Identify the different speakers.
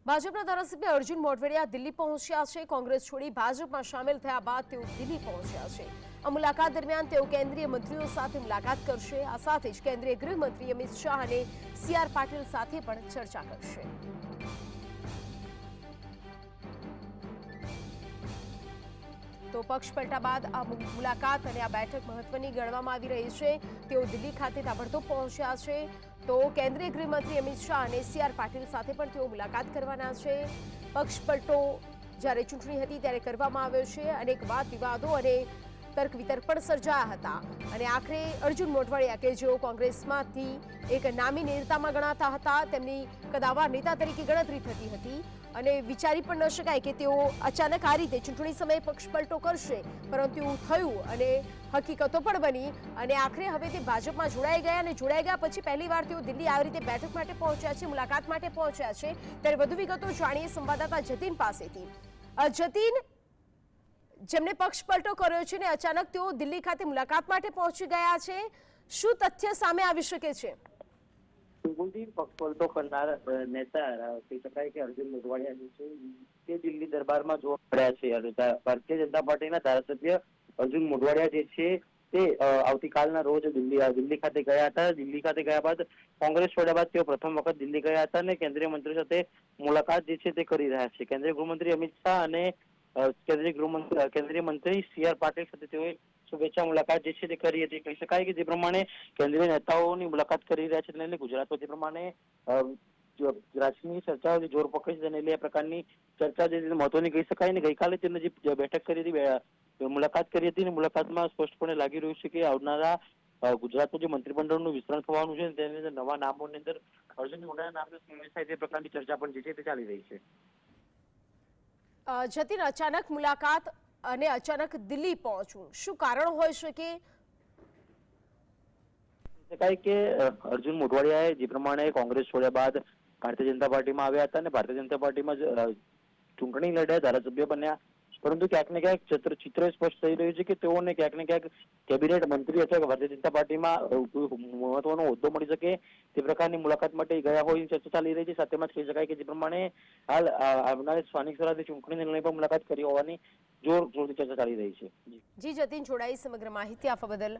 Speaker 1: ભાજપના ધારાસભ્ય અર્જુન મોઢવાડિયા દિલ્હી પહોંચ્યા છે। કોંગ્રેસ છોડી ભાજપમાં સામેલ થયા બાદ તેઓ દિલ્હી પહોંચ્યા છે। આ મુલાકાત દરમિયાન તેઓ કેન્દ્રીય મંત્રીઓ સાથે મુલાકાત કરશે। આ સાથે જ કેન્દ્રીય ગૃહમંત્રી અમિત શાહ અને સી આર પાટીલ સાથે પણ ચર્ચા કરશે। તો પક્ષ પલટા બાદ આ મુલાકાત અને આ બેઠક મહત્વની ગણવામાં આવી રહી છે। તેઓ દિલ્હી ખાતે તાબડતોબ પહોંચ્યા છે। તો કેન્દ્રીય ગૃહમંત્રી અમિત શાહ અને સી આર પાટીલ સાથે પણ તેઓ મુલાકાત કરવાના છે। પક્ષ પલટો જ્યારે ચૂંટણી હતી ત્યારે કરવામાં આવ્યો છે। અનેક વાદ વિવાદો અને તર્ક વિતર્ક પણ સર્જાયા હતા અને આખરે અર્જુન મોઢવાડિયા કે જેઓ કોંગ્રેસમાંથી એક નામી નેતામાં ગણાતા હતા તેમની કદાવર નેતા તરીકે ગણતરી થતી હતી અને વિચારી પણ ન શકાય કે તેઓ અચાનક આ રીતે ચૂંટણી સમયે પક્ષ પલટો કરશે, પરંતુ એવું થયું અને હકીકતો પણ બની અને આખરે હવે તે ભાજપમાં જોડાઈ ગયા અને જોડાઈ ગયા પછી પહેલીવાર તેઓ દિલ્હી આવી રીતે બેઠક માટે પહોંચ્યા છે, મુલાકાત માટે પહોંચ્યા છે। ત્યારે વધુ વિગતો જાણીએ સંવાદદાતા જતીન પાસેથી। જતીન, જેમને પક્ષ પલટો કર્યો છે ને અચાનક તેઓ દિલ્હી ખાતે મુલાકાત માટે પહોંચી ગયા છે, શું તથ્ય સામે આવી શકે છે?
Speaker 2: બિલકુલથી પક્ષ પલટો કરનાર નેતા કહી શકાય કે અર્જુન મોઢવાડિયા છે તે દિલ્હી દરબારમાં જોવા મળ્યા છે। અને ભારતીય જનતા પાર્ટીના ધારાસભ્ય અર્જુન મોઢવાડિયા જે છે તે આવતીકાલના રોજ દિલ્હી ખાતે ગયા હતા। દિલ્હી ખાતે ગયા બાદ કોંગ્રેસ છોડ્યા બાદ તેઓ પ્રથમ વખત દિલ્હી ગયા હતા અને કેન્દ્રીય મંત્રી સાથે મુલાકાત જે છે તે કરી રહ્યા છે। કેન્દ્રીય ગૃહમંત્રી અમિત શાહ અને કેન્દ્રીય મંત્રી સી આર પાટીલ સાથે તેઓએ શુભેચ્છા મુલાકાત જે છે તે કરી હતી। કહી શકાય કે જે પ્રમાણે કેન્દ્રીય નેતાઓની મુલાકાત કરી રહ્યા છે તેને ગુજરાતમાં જે પ્રમાણે રાજકીય ચર્ચાઓ જોર પકડી છે તેને લઈ આ પ્રકારની ચર્ચા જે મહત્વની કહી શકાય ને ગઈકાલે તેમને જે બેઠક કરી હતી, મુલાકાત કરી હતી ને મુલાકાતમાં સ્પષ્ટપણે લાગી રહ્યું છે કે આવનારા ગુજરાતનું જે મંત્રીમંડળનું વિસ્તરણ થવાનું છે તેની અંદર નવા નામોની અંદર અર્જુન મોઢવાડિયા નામનો સમાવેશ થાય તે પ્રકારની ચર્ચા પણ જે છે તે ચાલી રહી છે।
Speaker 1: જતીન, અચાનક મુલાકાત અને અચાનક દિલ્હી પહોંચવું શું કારણ હોઈ શકે?
Speaker 2: શકાય કે અર્જુન મોઢવાડિયાએ જે પ્રમાણે કોંગ્રેસ છોડ્યા બાદ ભારતીય જનતા પાર્ટીમાં આવ્યા હતા અને ભારતીય જનતા પાર્ટીમાં ચૂંટણી લડ્યા, ધારાસભ્ય બન્યા, પરંતુ ક્યાંક ને ક્યાંક ચિત્ર સ્પષ્ટ થઈ રહ્યું છે કે તેઓને ક્યાંક ને ક્યાંક કેબિનેટ મંત્રી અથવા ભારતીય જનતા પાર્ટીમાં મહત્વનો હોદ્દો મળી શકે તે પ્રકારની મુલાકાત માટે ગયા હોય ચર્ચા ચાલી રહી છે। સાથેમાં જ કહી શકાય કે જે પ્રમાણે હાલ આવનારી સ્થાનિક સ્વરાજ્ય ચૂંટણીને લઈને પણ મુલાકાત કરી હોવાની જોરથી ચર્ચા ચાલી રહી છે।
Speaker 1: જી જતીન, જોડાઈ સમગ્ર માહિતી આપવા બદલ